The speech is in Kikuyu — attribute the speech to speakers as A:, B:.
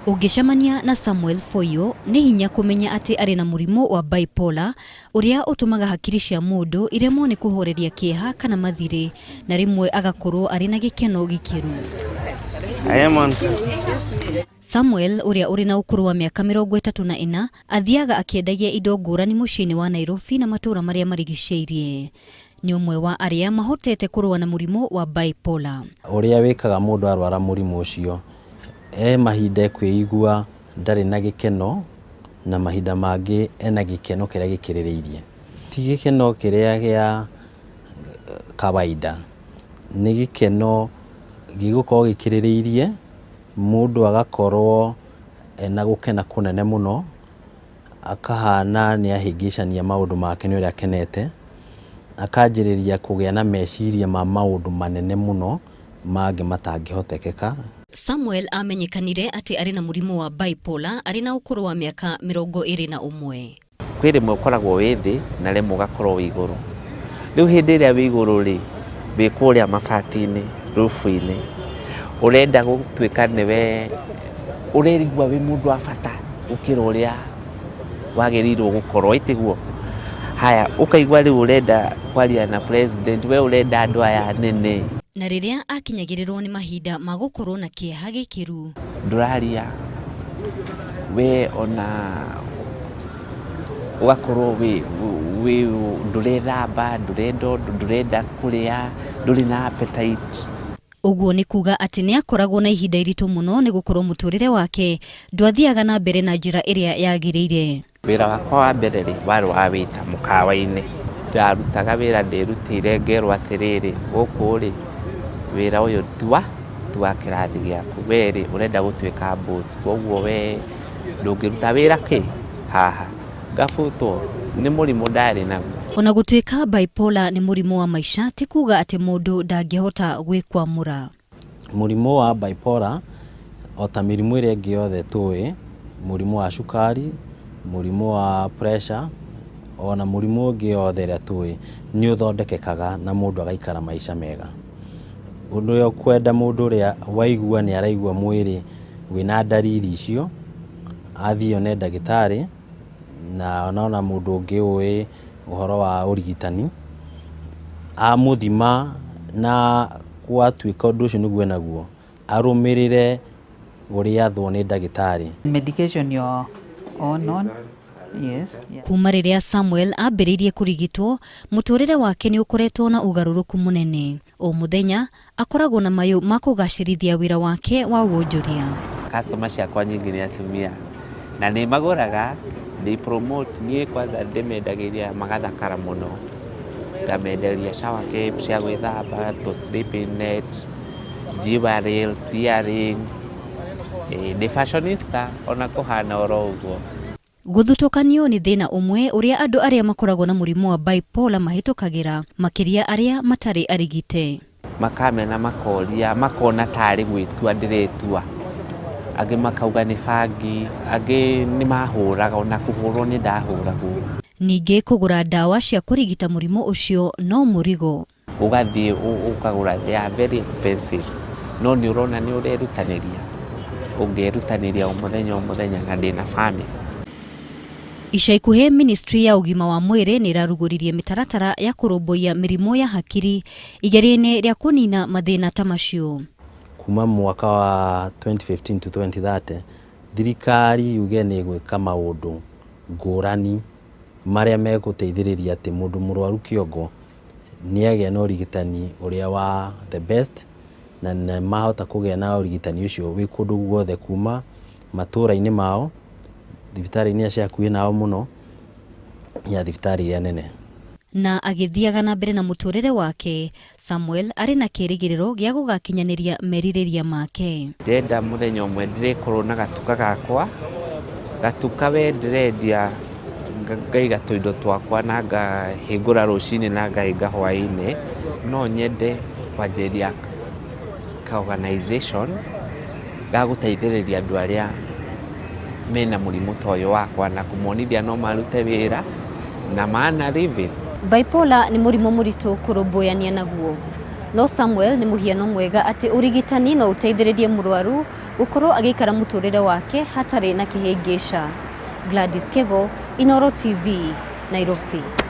A: Ũngĩcemania na Samuel Foyo nĩ hinya kũmenya atĩ arĩ na mũrimũ wa bipolar ũrĩa ũtũmaga hakiri cia mũndũ iremwo nĩ kũhoreria kĩeha kana mathirĩ na rĩmwe agakorwo arĩ na gĩkeno gĩkĩru. Samuel ũrĩa ũrĩ na ũkũrũ wa mĩaka 34 athiaga akĩendagia indo ngũrani mũciĩ-inĩ wa Nairobi na matũũra marĩa marigicĩirie. Nĩ ũmwe wa arĩa mahotete kũrũa na mũrimũ wa bipolar.
B: Ũrĩa wĩkaga mũndũ arwara mũrimũ ũcio mahinda kwĩigua ndarĩ na gĩkeno na mahinda mangĩ ena gĩkeno kĩrĩa gĩkirĩrĩirie. Ti gĩkeno kĩrĩa gĩa kawaida, nĩ gĩkeno gĩgũkorwo gĩkirĩrĩirie, mũndũ agakorwo ena gũkena kũnene mũno, akahana nĩ ahĩngĩcania maũndũ make nĩ ũrĩa akenete, akanjĩrĩria kũgĩa na meciria ma maũndũ manene mũno mangĩ matangĩhotekeka.
A: Samuel amenyekanire atĩ arĩ na mũrimũ wa bipolar arĩ na ũkũrũ wa mĩaka 21.
C: Kwĩ rĩmwe ũkoragwo wĩ thĩ na rĩmwe ũgakorwo wĩ igũrũ. Rĩu hĩndĩ ĩrĩa wĩ igũrũ rĩ, wĩ kũrĩa mabati-inĩ, roof-inĩ, ũrenda gũtuĩka nĩwe ũrerigua wĩ mũndũ wa bata gũkĩra ũrĩa wagĩrĩirwo gũkorwo, ĩtiguo. Haya, ũkaigua rĩu ũrenda kwaria na president, we ũrenda andũ aya nene.
A: Na rĩrĩa akinyagĩrĩrwo nĩ mahinda ma gũkorwo na kĩeha gĩkĩru,
C: ndũraria we ona ũgakorwo we ndũrethamba, ndũrenda kũrĩa, ndũrĩ na appetite.
A: Ũguo nĩ kuga atĩ nĩ akoragwo na ihinda iritũ mũno nĩ gũkorwo mũtũrĩre wake ndwathiaga na mbere na njĩra ĩrĩa yagĩrĩire.
C: Wĩra wakwa wa mbere rĩ, warĩ wa wĩta mũkawa-inĩ. Ndarutaga wĩra ndĩrutĩire, ngerwo atĩrĩrĩ, gũkũ rĩ, wĩra ũyũ tua kĩrathi gĩaku, we rĩ ũrenda gũtuĩka boss, koguo we ndũngĩruta wĩra kĩ haha. Ngabutwo nĩ mũrimũ ndarĩ naguo.
A: Ona gũtuĩka bipolar nĩ mũrimũ wa maica, ti kuga atĩ mũndũ ndangĩhota gwĩkwamũra.
B: Mũrimũ wa bipolar o ta mĩrimũ ĩrĩa ĩngĩ yothe tũĩ, mũrimũ wa cukari, mũrimũ wa pressure, ona mũrimũ ũngĩ yothe ĩrĩa tũĩ, nĩ ũthondekekaga na mũndũ agaikara maica mega. Ũndũ ũyũ kwenda mũndũ ũrĩa waigua nĩ araigua mwĩrĩ wĩna ndariri icio, athiĩ one ndagĩtarĩ, na ona mũndũ ũngĩ ũĩ ũhoro wa ũrigitani, amũthima na gwatuĩka ũndũ ũcio nĩguo enaguo, arũmĩrĩre ũrĩa athwo nĩ ndagĩtarĩ.
D: Medication you're on. Yes.
A: Kuma rĩrĩa Samuel ambĩrĩirie kũrigitwo, mũtũrĩre wake nĩ ũkoretwo na ũgarũrũku mũnene. O mũthenya akoragwo na mayũ ma kũgacĩrithia wĩra wake wa wonjoria.
C: Customer ciakwa nyingĩ nĩ atumia na nĩ magũraga, nĩ promote, niĩ kwanza ndĩmendagĩria magathakara mũno. Ngamenderia shower cape cia gwĩthamba, to sleeping net, jewelries, earrings. Nĩ fashionista ona kũhana oro ũguo.
A: Gũthutũkanio nĩ thĩna ũmwe ũrĩa andũ arĩa makoragwo na mũrimũ wa bipolar mahĩtũkagĩra, makĩria arĩa matarĩ arigite.
C: Makamena makoria, makona tarĩ gwĩtua ndĩretua. Angĩ makauga nĩ bangi, angĩ nĩ mahũraga, ona kũhũrwo nĩ ndahũragwo. Ningĩ
A: kũgũra ndawa cia kũrigita mũrimũ ũcio no mũrigo.
C: Ũgathiĩ ũkagũra, they are very expensive. No nĩ ũrona nĩ ũrerutanĩria. Ũngĩrutanĩria o mũthenya na ndĩna family.
A: Ica ikuhĩ Ministry ya ũgima wa mwĩrĩ nĩ ĩrarugũririe mĩtaratara ya kũrũmbũiya mĩrimũ ya hakiri igeria-inĩ rĩa kũnina mathĩna ta macio.
B: Kuma mwaka wa 2015 to 2030, thirikari yuge nĩ gwĩka maũndũ ngũrani marĩa megũteithĩrĩria atĩ mũndũ mũrwaru kĩongo nĩ agĩa na ũrigitani ũrĩa wa the best, na nĩ mahota kũgĩa na ũrigitani ũcio wĩ kũndũ guothe, kuma matũũra-inĩ mao, thibitarĩ-inĩ cia hakuhĩ nao mũno, ya thibitarĩ iria nene.
A: Na agĩthiaga na mbere na mũtũrĩre wake, Samuel arĩ na kĩĩrĩgĩrĩro gĩa gũgakinyanĩria merirĩria make.
C: Ndĩrenda mũthenya ũmwe ndĩrĩkorwo na gatuka gakwa, gatuka we ndĩrendia, ngaiga tũindo twakwa na ngahingũra rũcinĩ na ngahinga hwaĩ-inĩ. No nyende kwanjĩria ka organization ga gũteithĩrĩria andũ arĩa mena mũrimũ ta ũyũ wakwa na kũmonithia no marute wĩra na mana live.
A: Bipolar nĩ mũrimũ mũritũ kũrũmbũyania naguo. no Samuel nĩ mũhiano mwega atĩ ũrigitani no ũteithĩrĩrie mũrwaru gũkorwo agĩikara mũtũrĩre wake hatarĩ na kĩhĩngĩca. Gladys Kego, Inooro TV, Nairobi.